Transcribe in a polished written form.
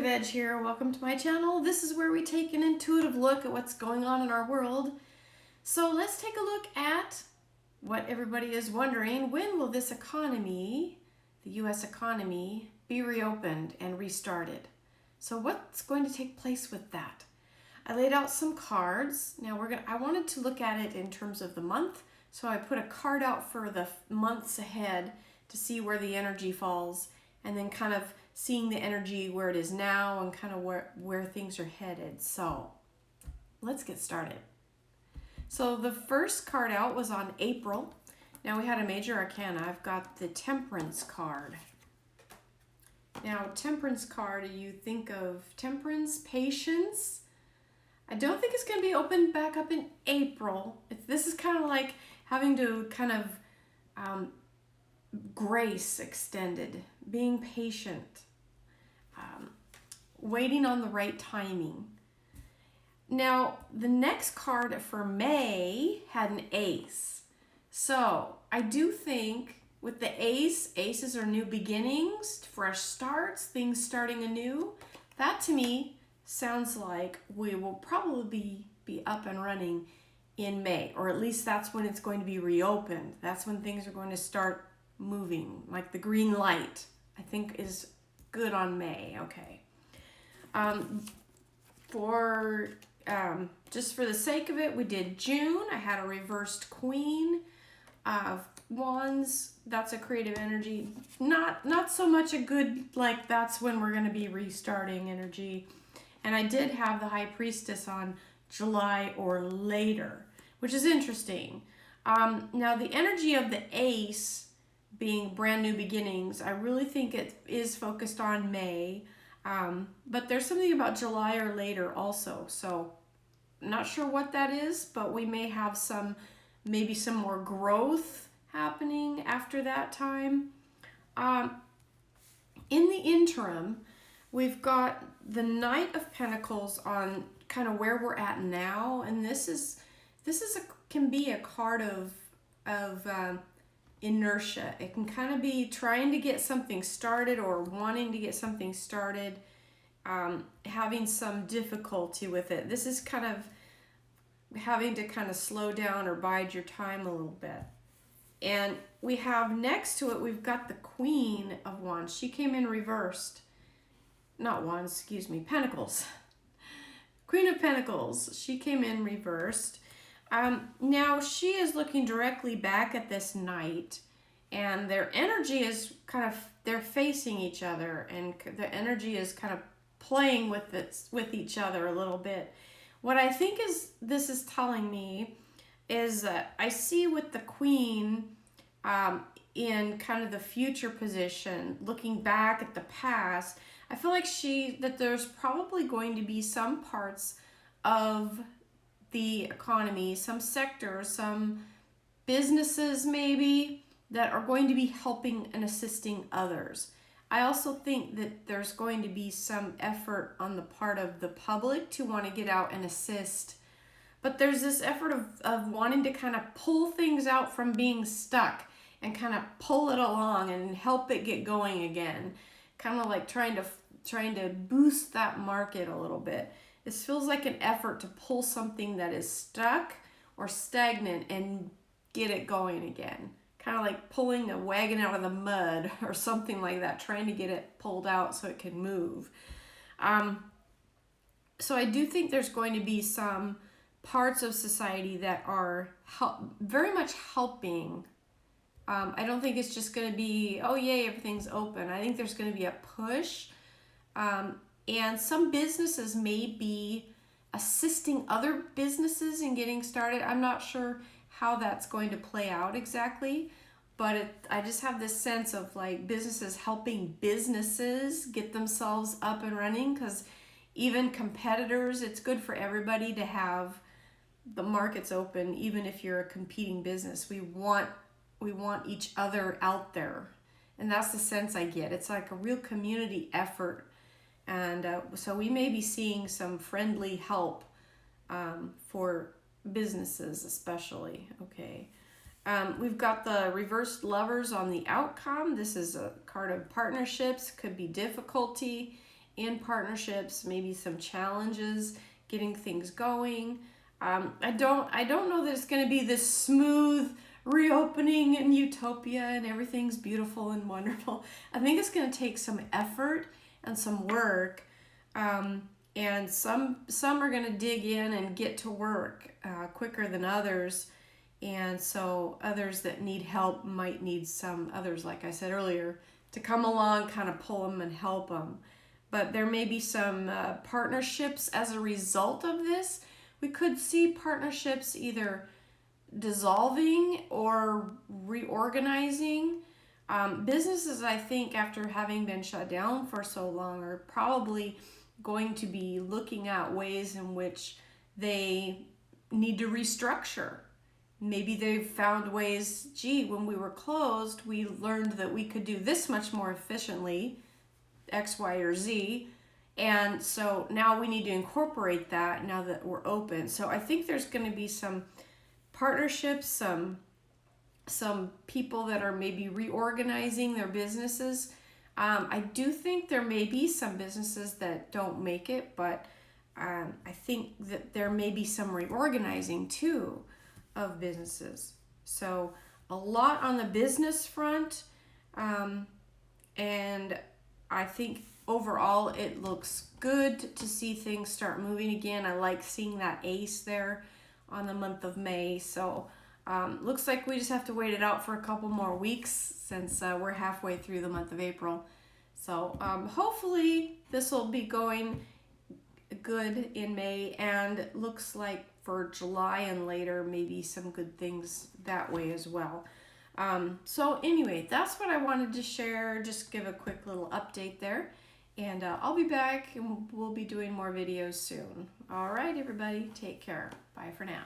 Intuitive Edge here. Welcome to my channel. This is where we take an intuitive look at what's going on in our world. So let's take a look at what everybody is wondering. When will this economy, the US economy, be reopened and restarted? So what's going to take place with that? I laid out some cards. Now I wanted to look at it in terms of the month. So I put a card out for the months ahead to see where the energy falls, and then kind of seeing the energy where it is now and kind of where things are headed. So let's get started. So the first card out was on April. Now we had a major arcana. I've got the Temperance card. Now Temperance card, you think of temperance, patience. I don't think it's going to be opened back up in April. This is kind of like having to kind of grace extended, being patient, waiting on the right timing. Now, the next card for May had an ace. So I do think with the aces are new beginnings, fresh starts, things starting anew. That to me sounds like we will probably be up and running in May, or at least that's when it's going to be reopened. That's when things are going to start moving, like the green light, I think is good on May. Okay. Just for the sake of it, we did June. I had a reversed Queen of Wands. That's a creative energy. Not so much a good, like that's when we're going to be restarting energy. And I did have the High Priestess on July or later, which is interesting. Now the energy of the Ace being brand new beginnings, I really think it is focused on May, but there's something about July or later also. So not sure what that is, but we may have maybe some more growth happening after that time. In the interim, we've got the Knight of Pentacles on kind of where we're at now, and this can be a card of inertia. It can kind of be trying to get something started or wanting to get something started, having some difficulty with it. This is kind of having to kind of slow down or bide your time a little bit. And we have next to it, we've got the Queen of Wands. She came in reversed. Not Wands, excuse me, Pentacles. Queen of Pentacles. She came in reversed. Now she is looking directly back at this Knight, and their energy is they're facing each other, and the energy is kind of playing with each other a little bit. What I think this is telling me is that I see with the Queen in kind of the future position, looking back at the past, I feel like that there's probably going to be some parts of the economy, some sectors, some businesses maybe, that are going to be helping and assisting others. I also think that there's going to be some effort on the part of the public to want to get out and assist. But there's this effort of wanting to kind of pull things out from being stuck and kind of pull it along and help it get going again. Kind of like trying to boost that market a little bit. This feels like an effort to pull something that is stuck or stagnant and get it going again. Kind of like pulling a wagon out of the mud or something like that, trying to get it pulled out so it can move. So I do think there's going to be some parts of society that are very much helping. I don't think it's just going to be, oh yay, everything's open. I think there's going to be a push. And some businesses may be assisting other businesses in getting started. I'm not sure how that's going to play out exactly, but I just have this sense of like businesses helping businesses get themselves up and running, because even competitors, it's good for everybody to have the markets open, even if you're a competing business. We want each other out there, and that's the sense I get. It's like a real community effort. And so we may be seeing some friendly help for businesses especially. Okay. We've got the reversed Lovers on the outcome. This is a card of partnerships, could be difficulty in partnerships, maybe some challenges getting things going. I don't know that it's going to be this smooth reopening and utopia and everything's beautiful and wonderful. I think it's going to take some effort and some work, and some are going to dig in and get to work quicker than others, and so others that need help might need some others, like I said earlier, to come along, kind of pull them and help them. But there may be some partnerships as a result of this. We could see partnerships either dissolving or reorganizing. Businesses, I think, after having been shut down for so long, are probably going to be looking at ways in which they need to restructure. Maybe they've found ways, gee, when we were closed, we learned that we could do this much more efficiently, X, Y, or Z. And so now we need to incorporate that now that we're open. So I think there's going to be some partnerships, some people that are maybe reorganizing their businesses. I do think there may be some businesses that don't make it, but I think that there may be some reorganizing too of businesses. So a lot on the business front, and I think overall it looks good to see things start moving again. I like seeing that ace there on the month of May. So looks like we just have to wait it out for a couple more weeks since we're halfway through the month of April. So hopefully this will be going good in May, and looks like for July and later maybe some good things that way as well. So anyway, that's what I wanted to share, just give a quick little update there, and I'll be back and we'll be doing more videos soon. All right, everybody, take care. Bye for now.